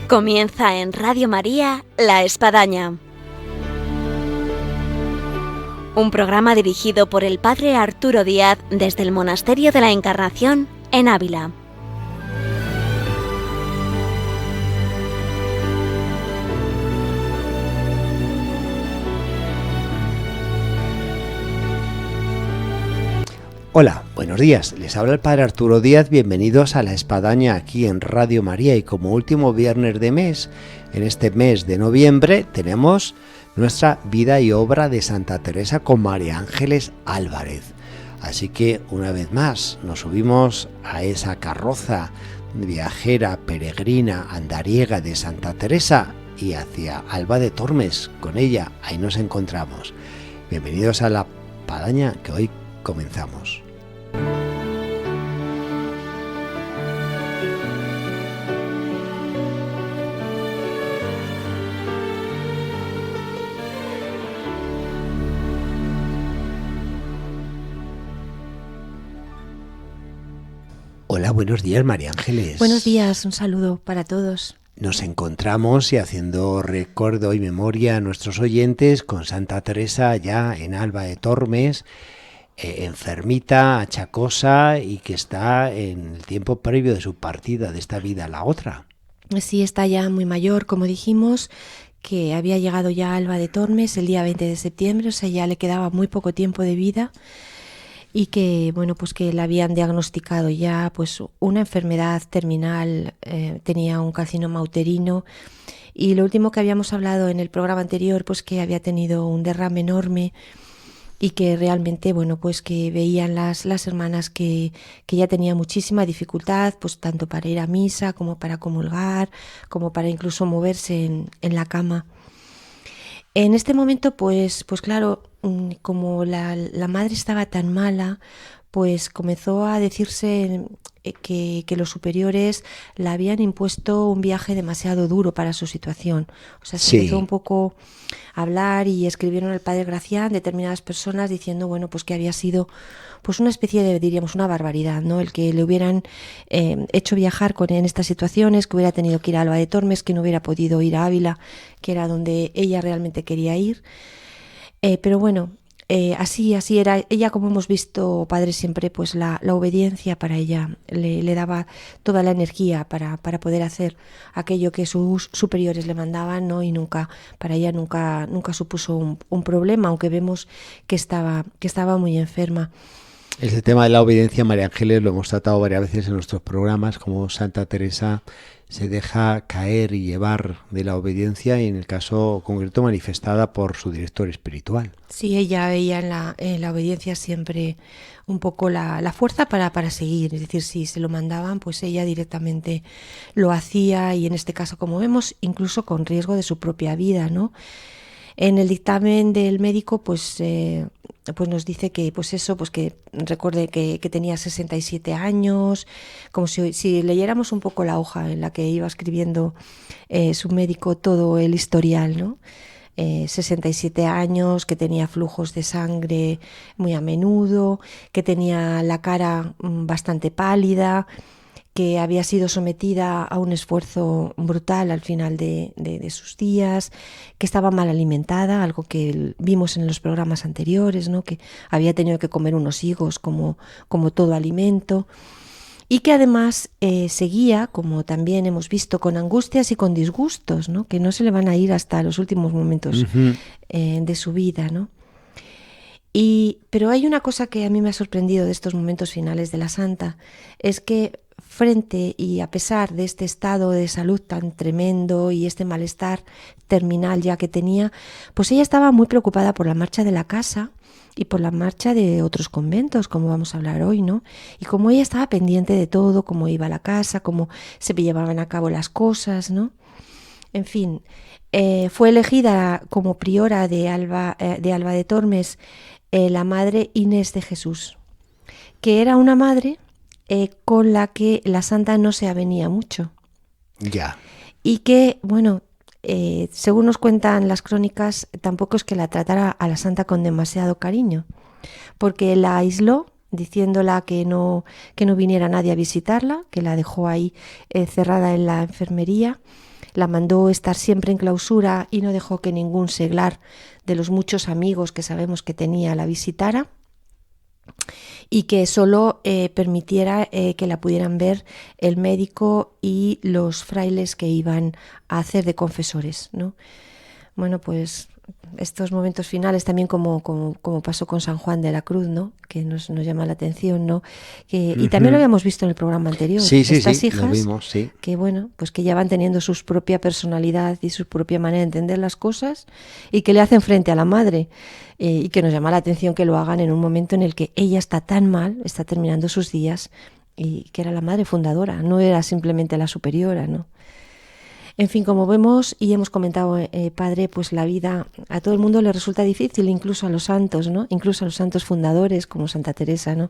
Comienza en Radio María La Espadaña, un programa dirigido por el Padre Arturo Díaz desde el Monasterio de la Encarnación en Ávila. Hola, buenos días. Les habla el Padre Arturo Díaz. Bienvenidos a La Espadaña aquí en Radio María. Y como último viernes de mes, en este mes de noviembre, tenemos nuestra vida y obra de Santa Teresa con María Ángeles Álvarez. Así que una vez más nos subimos a esa carroza viajera, peregrina, andariega de Santa Teresa y hacia Alba de Tormes. Con ella, ahí nos encontramos. Bienvenidos a La Espadaña, que hoy comenzamos. Hola, buenos días, María Ángeles. Buenos días, un saludo para todos. Nos encontramos y haciendo recuerdo y memoria a nuestros oyentes con Santa Teresa ya en Alba de Tormes, enfermita, achacosa y que está en el tiempo previo de su partida de esta vida a la otra. Sí, está ya muy mayor, como dijimos, que había llegado ya a Alba de Tormes el día 20 de septiembre, o sea, ya le quedaba muy poco tiempo de vida y que, bueno, pues que le habían diagnosticado ya pues una enfermedad terminal, tenía un carcinoma uterino y lo último que habíamos hablado en el programa anterior, pues que había tenido un derrame enorme y que realmente, bueno, pues que veían las hermanas que ya tenía muchísima dificultad, pues tanto para ir a misa como para comulgar, como para incluso moverse en la cama. En este momento, pues claro, como la madre estaba tan mala, pues comenzó a decirse que los superiores le habían impuesto un viaje demasiado duro para su situación. O sea, se empezó un poco a hablar y escribieron al padre Gracián determinadas personas diciendo, bueno, pues que había sido pues una especie de, diríamos, una barbaridad, ¿no? El que le hubieran hecho viajar en estas situaciones, que hubiera tenido que ir a Alba de Tormes, que no hubiera podido ir a Ávila, que era donde ella realmente quería ir. Pero bueno, así era. Ella, como hemos visto, padre, siempre pues la obediencia para ella le daba toda la energía para poder hacer aquello que sus superiores le mandaban, ¿no? Y para ella nunca supuso un problema, aunque vemos que estaba muy enferma. Este tema de la obediencia, María Ángeles, lo hemos tratado varias veces en nuestros programas, como Santa Teresa se deja caer y llevar de la obediencia y en el caso concreto manifestada por su director espiritual. Sí, ella veía en la obediencia siempre un poco la fuerza para seguir, es decir, si se lo mandaban, pues ella directamente lo hacía y en este caso, como vemos, incluso con riesgo de su propia vida, ¿no? En el dictamen del médico, pues nos dice que, pues eso, pues que recuerde que tenía 67 años, como si leyéramos un poco la hoja en la que iba escribiendo su médico todo el historial, ¿no? 67 años, que tenía flujos de sangre muy a menudo, que tenía la cara bastante pálida, que había sido sometida a un esfuerzo brutal al final de sus días, que estaba mal alimentada, algo que vimos en los programas anteriores, ¿no? Que había tenido que comer unos higos como todo alimento, y que además seguía, como también hemos visto, con angustias y con disgustos, ¿no? Que no se le van a ir hasta los últimos momentos de su vida, ¿no? Pero hay una cosa que a mí me ha sorprendido de estos momentos finales de la santa, es que frente y a pesar de este estado de salud tan tremendo y este malestar terminal ya que tenía, pues ella estaba muy preocupada por la marcha de la casa y por la marcha de otros conventos, como vamos a hablar hoy, ¿no? Y como ella estaba pendiente de todo, cómo iba la casa, cómo se llevaban a cabo las cosas, ¿no? En fin, fue elegida como priora de Alba de Tormes la madre Inés de Jesús, que era una madre con la que la santa no se avenía mucho. Ya. Y que, bueno, según nos cuentan las crónicas, tampoco es que la tratara a la santa con demasiado cariño, porque la aisló diciéndola que no viniera nadie a visitarla, que la dejó ahí cerrada en la enfermería. la mandó estar siempre en clausura y no dejó que ningún seglar de los muchos amigos que sabemos que tenía la visitara, y que solo permitiera que la pudieran ver el médico y los frailes que iban a hacer de confesores, ¿no? Bueno, pues estos momentos finales también como pasó con San Juan de la Cruz, ¿no? Que nos llama la atención, ¿no? Y también lo habíamos visto en el programa anterior. Estas hijas, lo vimos, sí. Que bueno, pues que ya van teniendo su propia personalidad y su propia manera de entender las cosas y que le hacen frente a la madre, y que nos llama la atención que lo hagan en un momento en el que ella está tan mal, está terminando sus días, y que era la madre fundadora, no era simplemente la superiora, ¿no? En fin, como vemos y hemos comentado, padre, pues la vida a todo el mundo le resulta difícil, incluso a los santos, ¿no? Incluso a los santos fundadores como Santa Teresa, ¿no?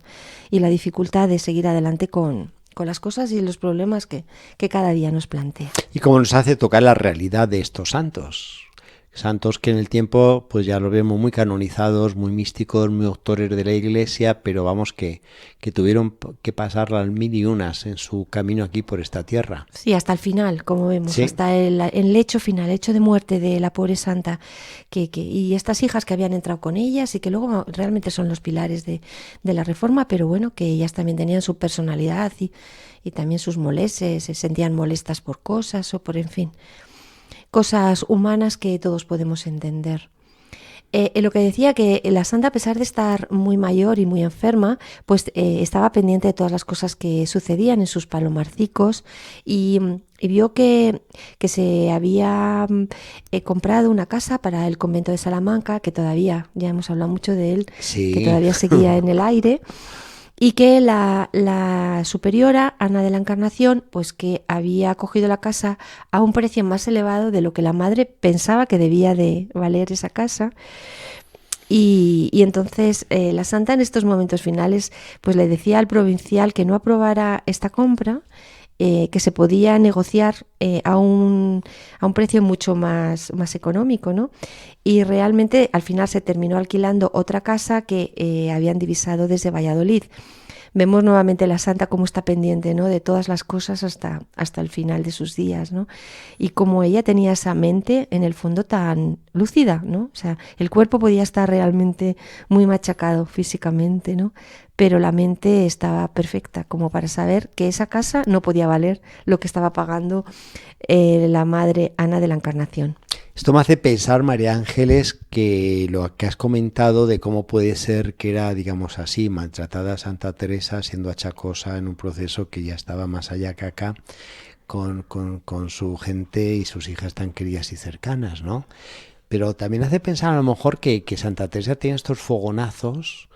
Y la dificultad de seguir adelante con las cosas y los problemas que cada día nos plantea. Y cómo nos hace tocar la realidad de estos santos. Santos que en el tiempo pues ya los vemos muy canonizados, muy místicos, muy doctores de la Iglesia, pero vamos que tuvieron que pasar las mil y unas en su camino aquí por esta tierra. Sí, hasta el final, como vemos, sí. Hasta el hecho final, el hecho de muerte de la pobre santa, y estas hijas que habían entrado con ellas y que luego realmente son los pilares de la Reforma, pero bueno, que ellas también tenían su personalidad y también sus moleses, se sentían molestas por cosas o por, en fin, cosas humanas que todos podemos entender. Lo que decía, que la santa, a pesar de estar muy mayor y muy enferma, pues estaba pendiente de todas las cosas que sucedían en sus palomarcicos y vio que se había comprado una casa para el convento de Salamanca, que todavía, ya hemos hablado mucho de él, sí. Que todavía seguía en el aire. Y que la superiora, Ana de la Encarnación, pues que había cogido la casa a un precio más elevado de lo que la madre pensaba que debía de valer esa casa. Y entonces la santa en estos momentos finales pues le decía al provincial que no aprobara esta compra, que se podía negociar a un precio mucho más económico, ¿no? Y realmente al final se terminó alquilando otra casa que habían divisado desde Valladolid. Vemos nuevamente la santa cómo está pendiente, ¿no? De todas las cosas hasta el final de sus días, ¿no? Y como ella tenía esa mente en el fondo tan lúcida, ¿no? O sea, el cuerpo podía estar realmente muy machacado físicamente, ¿no? Pero la mente estaba perfecta como para saber que esa casa no podía valer lo que estaba pagando la madre Ana de la Encarnación. Esto me hace pensar, María Ángeles, que lo que has comentado de cómo puede ser que era, digamos así, maltratada Santa Teresa, siendo achacosa en un proceso que ya estaba más allá que acá, con su gente y sus hijas tan queridas y cercanas, ¿no? Pero también hace pensar a lo mejor que Santa Teresa tiene estos fogonazos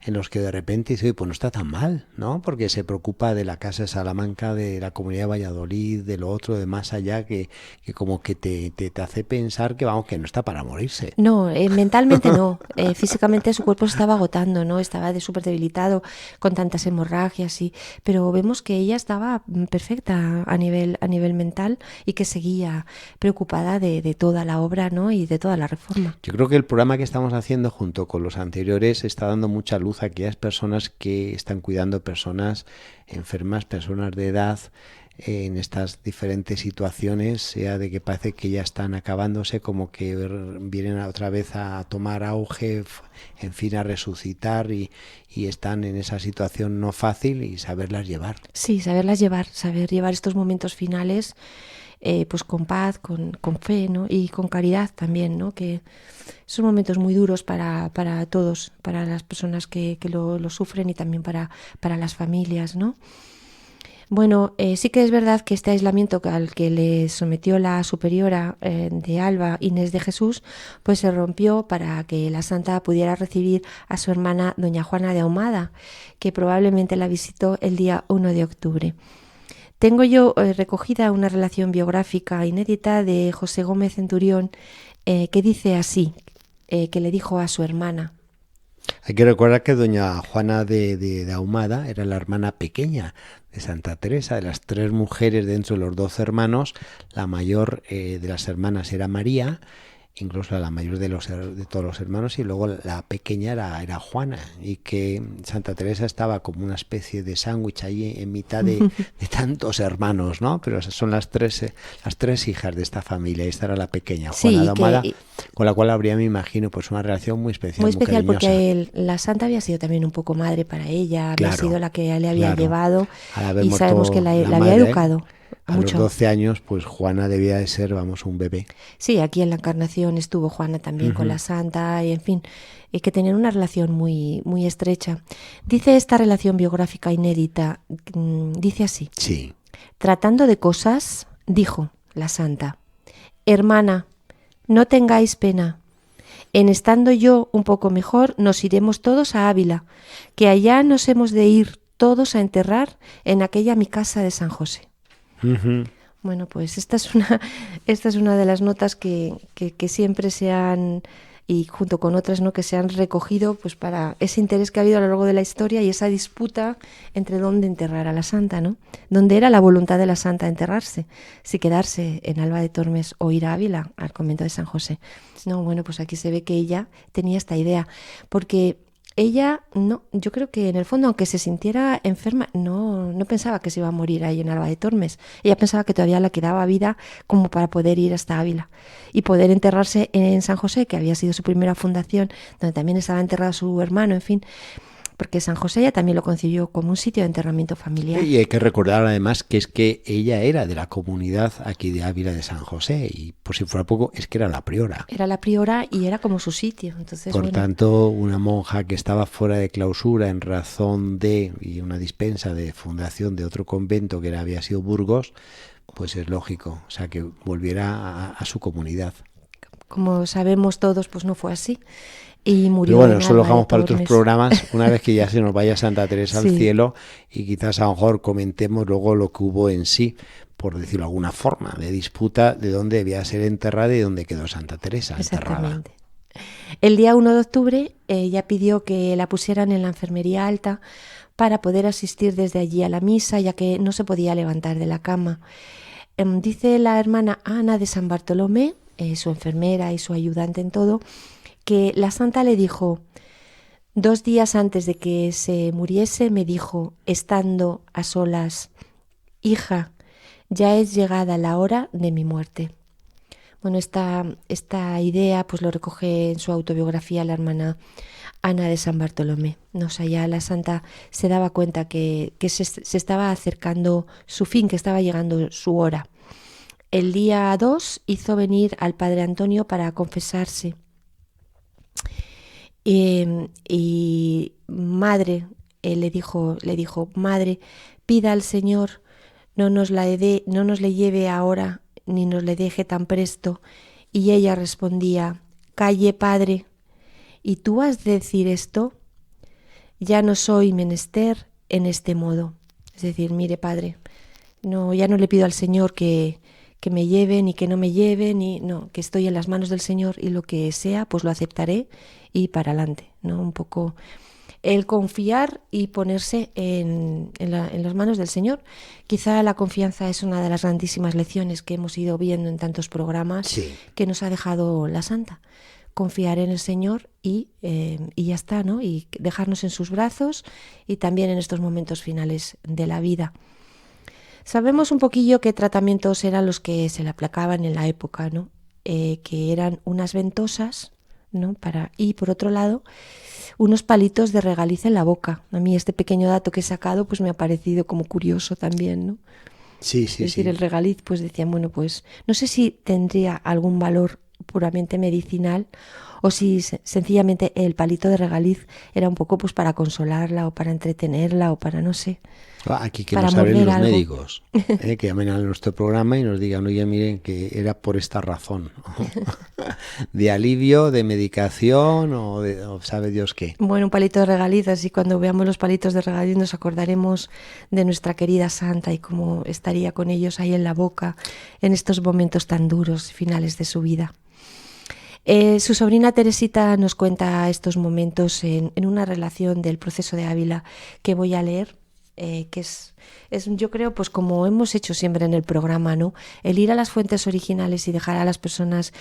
en los que de repente dice, pues no está tan mal, ¿no? Porque se preocupa de la casa de Salamanca, de la comunidad de Valladolid, de lo otro, de más allá, que como que te hace pensar que, vamos, que no está para morirse. No, mentalmente no. Físicamente su cuerpo se estaba agotando, ¿no? Estaba súper debilitado con tantas hemorragias, pero vemos que ella estaba perfecta a nivel mental y que seguía preocupada de toda la obra, ¿no? Y de toda la reforma. Yo creo que el programa que estamos haciendo junto con los anteriores está dando mucha luz a aquellas personas que están cuidando personas enfermas, personas de edad, en estas diferentes situaciones, sea de que parece que ya están acabándose, como que vienen otra vez a tomar auge, en fin, a resucitar y están en esa situación no fácil, y saberlas llevar. Sí, saber llevar estos momentos finales pues con paz, con fe, ¿no? Y con caridad también, ¿no? Que son momentos muy duros para todos, para las personas que lo sufren y también para las familias, ¿no? Bueno, sí que es verdad que este aislamiento al que le sometió la superiora de Alba, Inés de Jesús, pues se rompió para que la santa pudiera recibir a su hermana doña Juana de Ahumada, que probablemente la visitó el día 1 de octubre. Tengo yo recogida una relación biográfica inédita de José Gómez Centurión que dice así, que le dijo a su hermana. Hay que recordar que doña Juana de Ahumada era la hermana pequeña de Santa Teresa. De las 3 mujeres dentro de los 12 hermanos, la mayor de las hermanas era María, incluso la mayor de todos los hermanos, y luego la pequeña era Juana, y que Santa Teresa estaba como una especie de sándwich ahí en mitad de tantos hermanos, ¿no? Pero esas son las tres hijas de esta familia, y esta era la pequeña, Juana Domada, con la cual habría, me imagino, pues una relación muy especial, muy especial, muy porque la santa había sido también un poco madre para ella, había sido la que le había llevado, y sabemos que la había educado. A mucho. Los 12 años, pues Juana debía de ser, un bebé. Sí, aquí en la Encarnación estuvo Juana también con la santa, y en fin, que tenían una relación muy, muy estrecha. Dice esta relación biográfica inédita, dice así. Sí. Tratando de cosas, dijo la santa: hermana, no tengáis pena. En estando yo un poco mejor, nos iremos todos a Ávila, que allá nos hemos de ir todos a enterrar en aquella mi casa de San José. Bueno, pues esta es una de las notas que siempre se han, y junto con otras, ¿no?, que se han recogido pues para ese interés que ha habido a lo largo de la historia y esa disputa entre dónde enterrar a la santa, ¿no? Dónde era la voluntad de la santa enterrarse, si quedarse en Alba de Tormes o ir a Ávila, al convento de San José. No, bueno, pues aquí se ve que ella tenía esta idea, porque ella, no, yo creo que en el fondo, aunque se sintiera enferma, no pensaba que se iba a morir ahí en Alba de Tormes. Ella pensaba que todavía le quedaba vida como para poder ir hasta Ávila y poder enterrarse en San José, que había sido su primera fundación, donde también estaba enterrado su hermano, en fin, porque San José ella también lo concibió como un sitio de enterramiento familiar. Y hay que recordar además que es que ella era de la comunidad aquí de Ávila de San José, y por si fuera poco, es que era la priora. Era la priora y era como su sitio. Entonces, por tanto, una monja que estaba fuera de clausura en razón de, y una dispensa de fundación de otro convento que había sido Burgos, pues es lógico, o sea, que volviera a su comunidad. Como sabemos todos, pues no fue así. Y murió. Pero bueno, eso lo dejamos para otros programas, una vez que ya se nos vaya Santa Teresa al cielo, y quizás a lo mejor comentemos luego lo que hubo en sí, por decirlo de alguna forma, de disputa de dónde debía ser enterrada y dónde quedó Santa Teresa enterrada. El día 1 de octubre ella pidió que la pusieran en la enfermería alta para poder asistir desde allí a la misa, ya que no se podía levantar de la cama. Dice la hermana Ana de San Bartolomé, su enfermera y su ayudante en todo, que la santa le dijo: 2 días antes de que se muriese, me dijo, estando a solas: hija, ya es llegada la hora de mi muerte. Bueno, esta idea pues lo recoge en su autobiografía la hermana Ana de San Bartolomé. No, o sea, ya la santa se daba cuenta que se estaba acercando su fin, que estaba llegando su hora. El día 2 hizo venir al padre Antonio para confesarse. Y madre, le dijo, madre, pida al Señor, no nos le lleve ahora, ni nos le deje tan presto. Y ella respondía: calle, padre, ¿y tú has de decir esto? Ya no soy menester en este modo. Es decir, mire, padre, no, ya no le pido al Señor que me lleve, ni que no me lleve, no, que estoy en las manos del Señor, y lo que sea, pues lo aceptaré y para adelante, ¿no? Un poco el confiar y ponerse en las manos del Señor. Quizá la confianza es una de las grandísimas lecciones que hemos ido viendo en tantos programas que nos ha dejado la Santa. Confiar en el Señor y ya está, ¿no? Y dejarnos en sus brazos, y también en estos momentos finales de la vida. Sabemos un poquillo qué tratamientos eran los que se le aplicaban en la época, ¿no? Que eran unas ventosas, ¿no? Y por otro lado, unos palitos de regaliz en la boca. A mí este pequeño dato que he sacado pues me ha parecido como curioso también, ¿no? Sí. Es decir, el regaliz, pues decían, bueno, pues no sé si tendría algún valor puramente medicinal, o si sencillamente el palito de regaliz era un poco pues para consolarla o para entretenerla o para, no sé, aquí que nos hablen los médicos, que llamen a nuestro programa y nos digan: oye, miren, que era por esta razón, de alivio, de medicación o sabe Dios qué. Bueno, un palito de regaliz, así cuando veamos los palitos de regaliz nos acordaremos de nuestra querida santa y cómo estaría con ellos ahí en la boca en estos momentos tan duros, finales de su vida. Su sobrina Teresita nos cuenta estos momentos en una relación del proceso de Ávila que voy a leer. que es yo creo, pues como hemos hecho siempre en el programa, ¿no? El ir a las fuentes originales y dejar a las personas,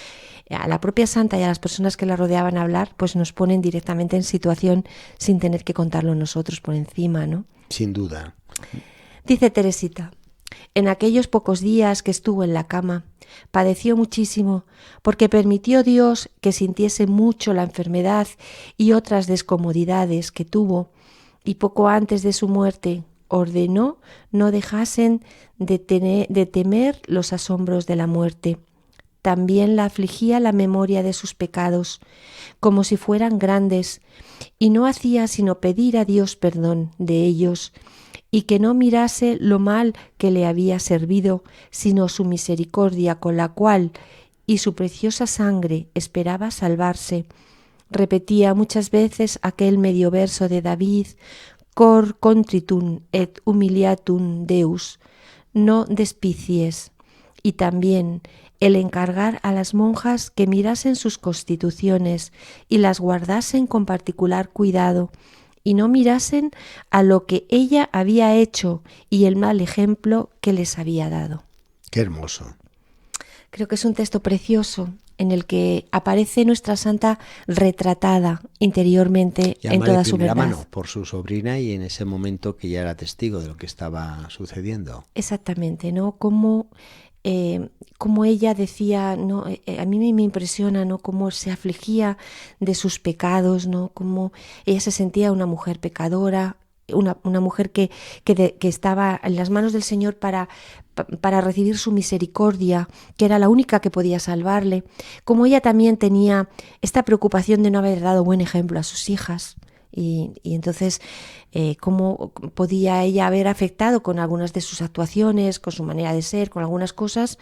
a la propia santa y a las personas que la rodeaban hablar, pues nos ponen directamente en situación sin tener que contarlo nosotros por encima, ¿no? Sin duda. Dice Teresita: en aquellos pocos días que estuvo en la cama, padeció muchísimo, porque permitió Dios que sintiese mucho la enfermedad y otras descomodidades que tuvo, y poco antes de su muerte ordenó no dejasen de temer los asombros de la muerte. También la afligía la memoria de sus pecados, como si fueran grandes, y no hacía sino pedir a Dios perdón de ellos, y que no mirase lo mal que le había servido, sino su misericordia con la cual y su preciosa sangre esperaba salvarse. Repetía muchas veces aquel medio verso de David: cor contritum et humiliatum Deus, no despicies. Y también el encargar a las monjas que mirasen sus constituciones y las guardasen con particular cuidado, y no mirasen a lo que ella había hecho y el mal ejemplo que les había dado. Qué hermoso. Creo que es un texto precioso en el que aparece nuestra santa retratada interiormente en toda su verdad. Mano por su sobrina y en ese momento que ella era testigo de lo que estaba sucediendo. Exactamente, ¿no? Como ella decía, ¿no? A mí me impresiona, ¿no? Cómo se afligía de sus pecados, ¿no? Cómo ella se sentía una mujer pecadora, una mujer que estaba en las manos del Señor para recibir su misericordia, que era la única que podía salvarle. Como ella también tenía esta preocupación de no haber dado buen ejemplo a sus hijas. Y entonces, cómo podía ella haber afectado con algunas de sus actuaciones, con su manera de ser, con algunas cosas,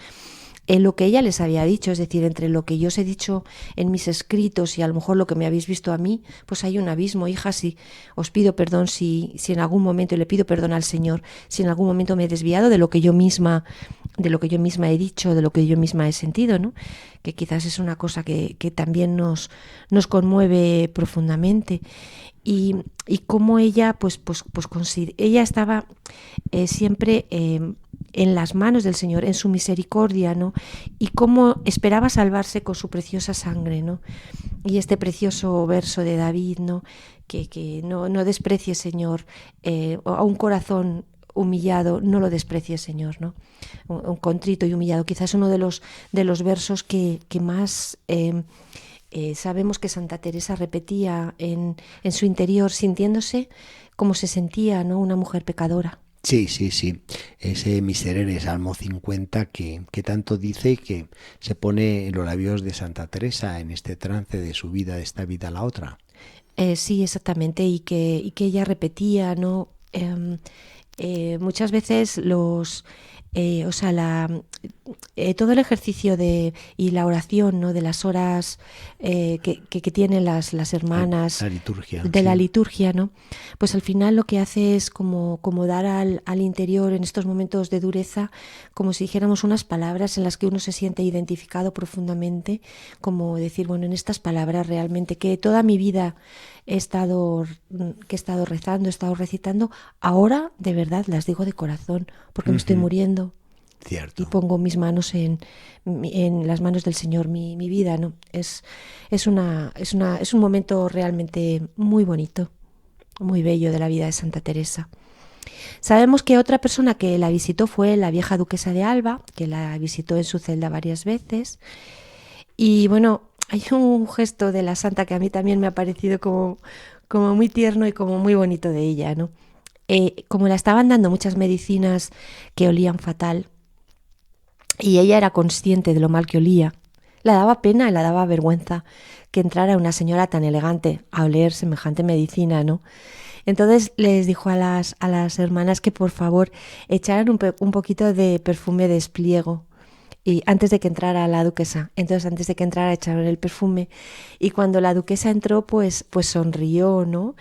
lo que ella les había dicho, es decir, entre lo que yo os he dicho en mis escritos y a lo mejor lo que me habéis visto a mí, pues hay un abismo. Hijas, si os pido perdón, si en algún momento, y le pido perdón al Señor, si en algún momento me he desviado de lo que yo misma he dicho, de lo que yo misma he sentido, ¿no? Que quizás es una cosa que también nos conmueve profundamente. Y cómo ella, ella estaba siempre en las manos del Señor, en su misericordia, ¿no? Y cómo esperaba salvarse con su preciosa sangre, ¿no? Y este precioso verso de David, ¿no? Que no desprecie, Señor, a un corazón humillado, no lo desprecie, Señor, ¿no? Un contrito y humillado, quizás uno de los versos que más sabemos que Santa Teresa repetía en su interior, sintiéndose como se sentía, ¿no? Una mujer pecadora. Sí. Ese Miserere, Salmo 50, que tanto dice y que se pone en los labios de Santa Teresa en este trance de su vida, de esta vida a la otra. Sí, exactamente, y que ella repetía, ¿no? Muchas veces todo el ejercicio y la oración, ¿no? De las horas que tienen las hermanas la liturgia, de la liturgia, ¿no? Pues al final lo que hace es como dar al interior en estos momentos de dureza, como si dijéramos unas palabras en las que uno se siente identificado profundamente, como decir, bueno, en estas palabras realmente que toda mi vida he estado rezando, he estado recitando, ahora de verdad las digo de corazón, porque me estoy muriendo. Cierto. Y pongo mis manos en las manos del Señor, mi vida, ¿no? Es un momento realmente muy bonito, muy bello de la vida de Santa Teresa. Sabemos que otra persona que la visitó fue la vieja duquesa de Alba, que la visitó en su celda varias veces. Y bueno, hay un gesto de la santa que a mí también me ha parecido como muy tierno y como muy bonito de ella, ¿no? Como la estaban dando muchas medicinas que olían fatal, y ella era consciente de lo mal que olía, la daba pena y la daba vergüenza que entrara una señora tan elegante a oler semejante medicina, ¿no? Entonces les dijo a las hermanas que por favor echaran un poquito de perfume de espliego y antes de que entrara la duquesa. Entonces antes de que entrara echaron el perfume, y cuando la duquesa entró pues sonrió, ¿no?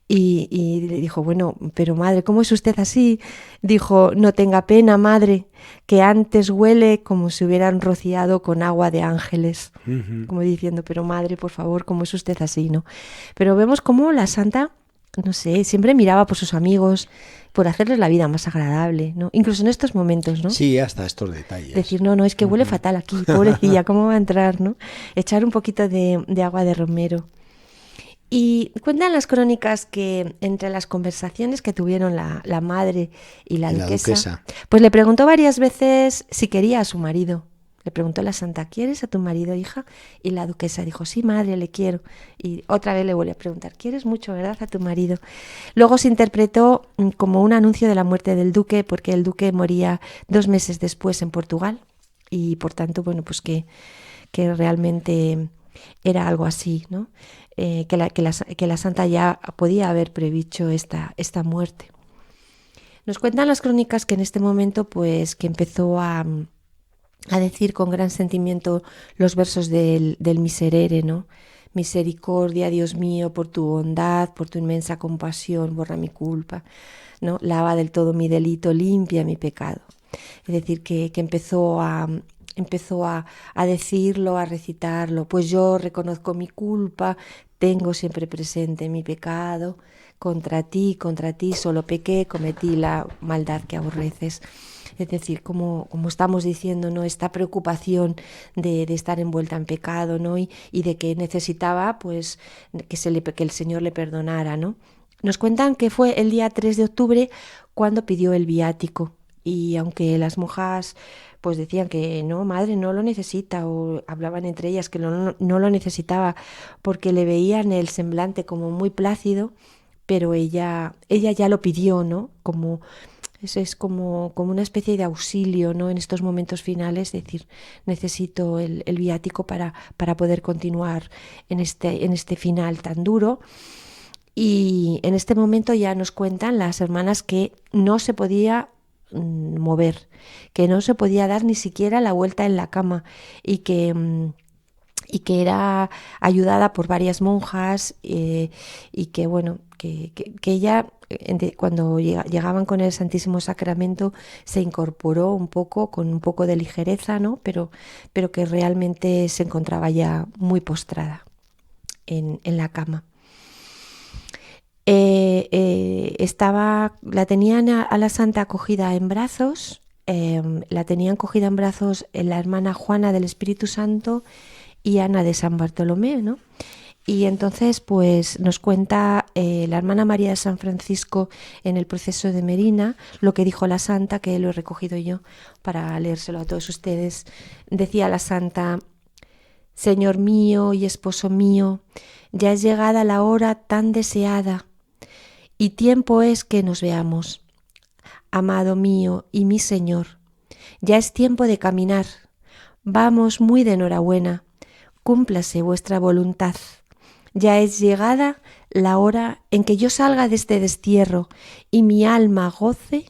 Y le dijo, bueno, pero madre, ¿cómo es usted así? Dijo, no tenga pena, madre, que antes huele como si hubieran rociado con agua de ángeles. Como diciendo, pero madre, por favor, ¿cómo es usted así, no? Pero vemos cómo la santa no sé, siempre miraba por sus amigos, por hacerles la vida más agradable, ¿no? Incluso en estos momentos, ¿no? Sí, hasta estos detalles. Decir, no, es que huele fatal aquí, pobrecilla, ¿cómo va a entrar, no? Echar un poquito de agua de romero. Y cuentan las crónicas que entre las conversaciones que tuvieron la madre y la duquesa, pues le preguntó varias veces si quería a su marido. Le preguntó la santa, ¿quieres a tu marido, hija? Y la duquesa dijo, sí, madre, le quiero. Y otra vez le volvió a preguntar, ¿quieres mucho, verdad, a tu marido? Luego se interpretó como un anuncio de la muerte del duque, porque el duque moría 2 meses después en Portugal. Y por tanto, bueno, pues que realmente era algo así, ¿no? Que la santa ya podía haber previsto esta muerte. Nos cuentan las crónicas que en este momento, pues, que empezó a decir con gran sentimiento los versos del Miserere, ¿no? Misericordia, Dios mío, por tu bondad, por tu inmensa compasión, borra mi culpa, ¿no? Lava del todo mi delito, limpia mi pecado. Es decir, que empezó a decirlo, a recitarlo, pues yo reconozco mi culpa, tengo siempre presente mi pecado, contra ti solo pequé, cometí la maldad que aborreces. Es decir, como estamos diciendo, ¿no? Esta preocupación de estar envuelta en pecado, ¿no? Y de que necesitaba, pues, que el Señor le perdonara, ¿no? Nos cuentan que fue el día 3 de octubre cuando pidió el viático. Y aunque las monjas pues decían que no, madre, no lo necesita, o hablaban entre ellas que no lo necesitaba porque le veían el semblante como muy plácido, pero ella ya lo pidió, ¿no? Eso es como una especie de auxilio, ¿no? En estos momentos finales, es decir, necesito el viático para poder continuar en este final tan duro. Y en este momento ya nos cuentan las hermanas que no se podía mover, que no se podía dar ni siquiera la vuelta en la cama y que era ayudada por varias monjas y que bueno, que ella cuando llegaban con el Santísimo Sacramento se incorporó un poco, con un poco de ligereza, ¿no? Pero que realmente se encontraba ya muy postrada en la cama. La tenían a la santa acogida en brazos, la tenían cogida en brazos la hermana Juana del Espíritu Santo y Ana de San Bartolomé, ¿no? Y entonces pues nos cuenta la hermana María de San Francisco en el proceso de Merina lo que dijo la santa, que lo he recogido yo para leérselo a todos ustedes. Decía la santa: Señor mío y esposo mío, ya es llegada la hora tan deseada y tiempo es que nos veamos. Amado mío y mi Señor, ya es tiempo de caminar. Vamos muy de enhorabuena. Cúmplase vuestra voluntad. Ya es llegada la hora en que yo salga de este destierro y mi alma goce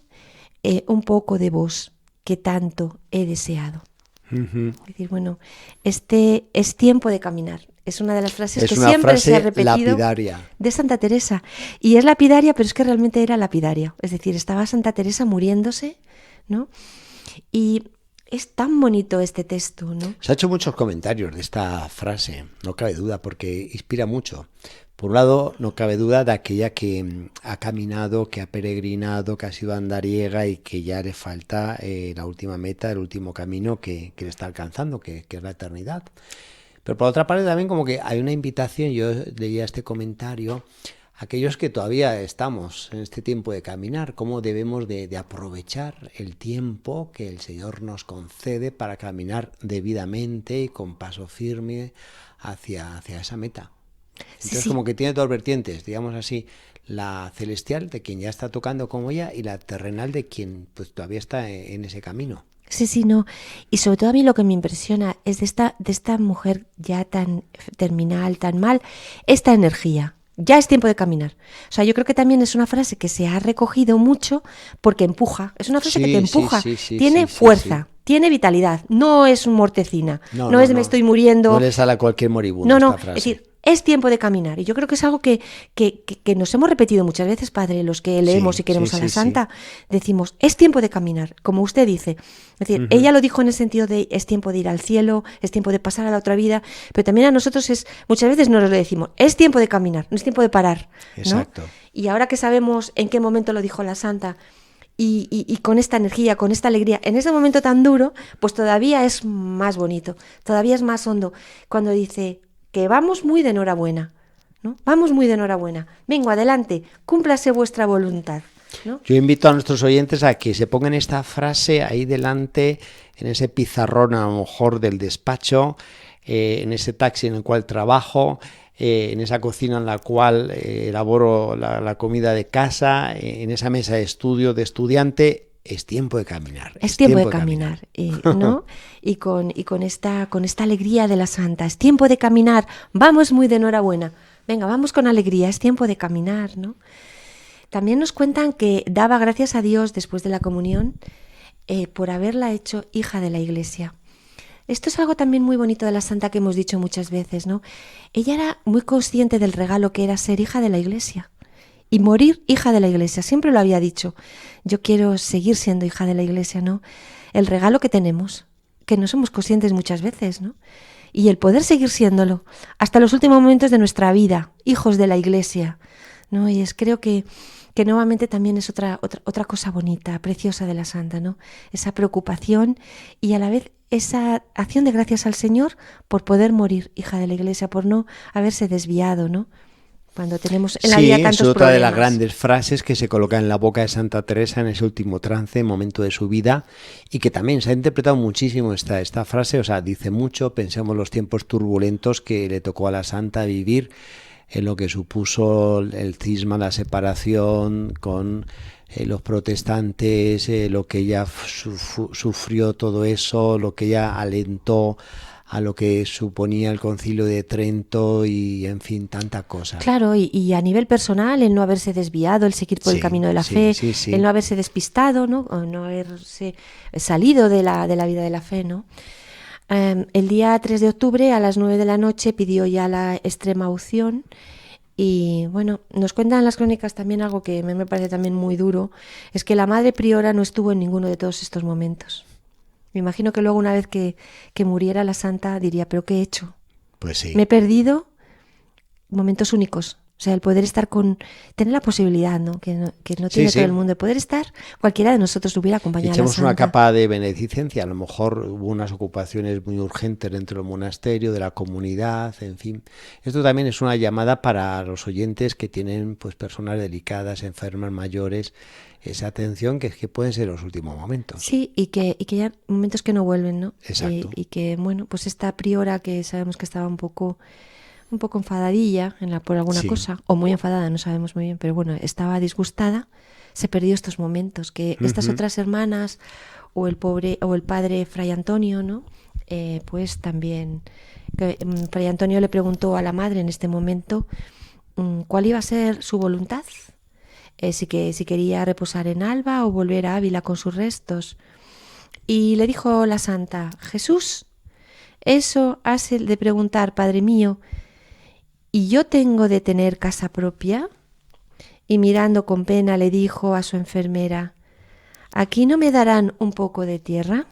un poco de vos, que tanto he deseado. Uh-huh. Es decir, bueno, este es tiempo de caminar. Es una de las frases que siempre se ha repetido lapidaria de Santa Teresa. Y es lapidaria, pero es que realmente era lapidaria. Es decir, estaba Santa Teresa muriéndose, ¿no? Y es tan bonito este texto, ¿no? Se ha hecho muchos comentarios de esta frase, no cabe duda, porque inspira mucho. Por un lado, no cabe duda de aquella que ha caminado, que ha peregrinado, que ha sido andariega y que ya le falta la última meta, el último camino que le está alcanzando, que es la eternidad. Pero por otra parte también como que hay una invitación, yo leía este comentario, a aquellos que todavía estamos en este tiempo de caminar, cómo debemos de aprovechar el tiempo que el Señor nos concede para caminar debidamente y con paso firme hacia esa meta. Entonces sí. Como que tiene dos vertientes, digamos así, la celestial de quien ya está tocando como ella y la terrenal de quien pues todavía está en ese camino. Sí, no. Y sobre todo a mí lo que me impresiona es de esta mujer ya tan terminal, tan mal, esta energía. Ya es tiempo de caminar. O sea, yo creo que también es una frase que se ha recogido mucho porque empuja. Es una frase que te empuja. Tiene fuerza, tiene vitalidad. No es un mortecina. No es me estoy muriendo. No le sale a cualquier moribundo esta frase. Es decir, es tiempo de caminar. Y yo creo que es algo que nos hemos repetido muchas veces, padre, los que leemos y queremos a la santa, decimos, es tiempo de caminar, como usted dice. Es decir, ella lo dijo en el sentido de es tiempo de ir al cielo, es tiempo de pasar a la otra vida, pero también a nosotros muchas veces nos lo decimos, es tiempo de caminar, no es tiempo de parar, ¿no? Exacto. Y ahora que sabemos en qué momento lo dijo la santa, y con esta energía, con esta alegría, en ese momento tan duro, pues todavía es más bonito, todavía es más hondo, cuando dice que vamos muy de enhorabuena, ¿no? Vamos muy de enhorabuena, vengo, adelante, cúmplase vuestra voluntad, ¿no? Yo invito a nuestros oyentes a que se pongan esta frase ahí delante, en ese pizarrón a lo mejor del despacho, en ese taxi en el cual trabajo, en esa cocina en la cual elaboro la comida de casa, en esa mesa de estudio de estudiante. Es tiempo de caminar. Es tiempo de caminar, ¿no? Y con esta alegría de la santa. Es tiempo de caminar. Vamos muy de enhorabuena. Venga, vamos con alegría. Es tiempo de caminar, ¿no? También nos cuentan que daba gracias a Dios después de la comunión por haberla hecho hija de la Iglesia. Esto es algo también muy bonito de la santa que hemos dicho muchas veces, ¿no? Ella era muy consciente del regalo que era ser hija de la Iglesia y morir hija de la Iglesia. Siempre lo había dicho. Yo quiero seguir siendo hija de la Iglesia, ¿no? El regalo que tenemos, que no somos conscientes muchas veces, ¿no? Y el poder seguir siéndolo hasta los últimos momentos de nuestra vida, hijos de la Iglesia, ¿no? Y creo que nuevamente también es otra cosa bonita, preciosa de la santa, ¿no? Esa preocupación y a la vez esa acción de gracias al Señor por poder morir hija de la Iglesia, por no haberse desviado, ¿no? Cuando tenemos en la vida tantos problemas. Sí, es otra de las grandes frases que se coloca en la boca de Santa Teresa en ese último trance, momento de su vida, y que también se ha interpretado muchísimo esta frase, o sea, dice mucho, pensemos los tiempos turbulentos que le tocó a la santa vivir, en lo que supuso el cisma, la separación con los protestantes, lo que ella sufrió todo eso, lo que ella alentó a lo que suponía el Concilio de Trento y, en fin, tanta cosa. Claro, y a nivel personal, el no haberse desviado, el seguir por el camino de la fe, el no haberse despistado, ¿no? O no haberse salido de la vida de la fe, ¿no? El día 3 de octubre a las 9 de la noche pidió ya la extrema unción y bueno, nos cuentan las crónicas también algo que me parece también muy duro, es que la madre priora no estuvo en ninguno de todos estos momentos. Me imagino que luego una vez que muriera la santa diría, ¿pero qué he hecho? Pues sí. Me he perdido momentos únicos. O sea, el poder estar tener la posibilidad, ¿no? Que no tiene todo el mundo, de poder estar, cualquiera de nosotros hubiera acompañado a la santa. Echemos una capa de beneficencia, a lo mejor hubo unas ocupaciones muy urgentes dentro del monasterio, de la comunidad, en fin. Esto también es una llamada para los oyentes que tienen pues personas delicadas, enfermas, mayores, esa atención que pueden ser los últimos momentos. Sí, y que ya momentos que no vuelven, ¿no? Exacto. Y que, bueno, pues esta priora que sabemos que estaba un poco enfadadilla por alguna cosa, o muy enfadada, no sabemos muy bien, pero bueno, estaba disgustada, se perdió estos momentos, que estas otras hermanas, o el padre Fray Antonio, ¿no? Pues también, Fray Antonio le preguntó a la madre en este momento cuál iba a ser su voluntad, si quería reposar en Alba o volver a Ávila con sus restos. Y le dijo la santa, Jesús, eso has de preguntar, Padre mío, ¿y yo tengo de tener casa propia? Y mirando con pena le dijo a su enfermera, ¿aquí no me darán un poco de tierra?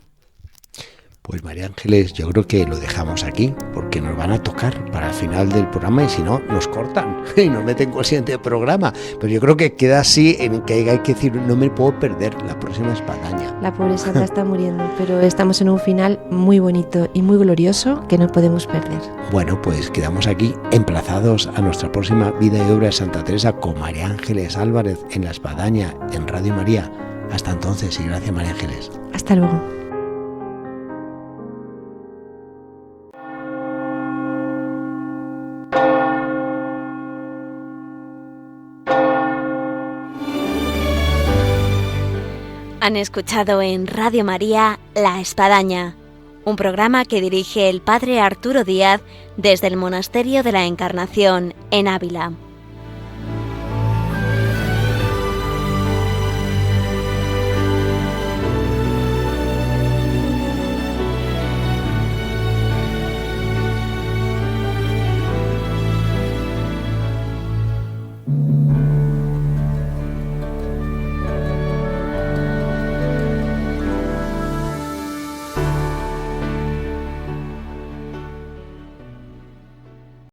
Pues María Ángeles, yo creo que lo dejamos aquí, porque nos van a tocar para el final del programa y si no, nos cortan y nos meten con el siguiente programa. Pero yo creo que queda así, en que hay que decir, no me puedo perder la próxima espadaña. La pobre santa está muriendo, pero estamos en un final muy bonito y muy glorioso que no podemos perder. Bueno, pues quedamos aquí emplazados a nuestra próxima vida y obra de Santa Teresa con María Ángeles Álvarez en La Espadaña, en Radio María. Hasta entonces y gracias, María Ángeles. Hasta luego. Han escuchado en Radio María La Espadaña, un programa que dirige el padre Arturo Díaz desde el Monasterio de la Encarnación en Ávila.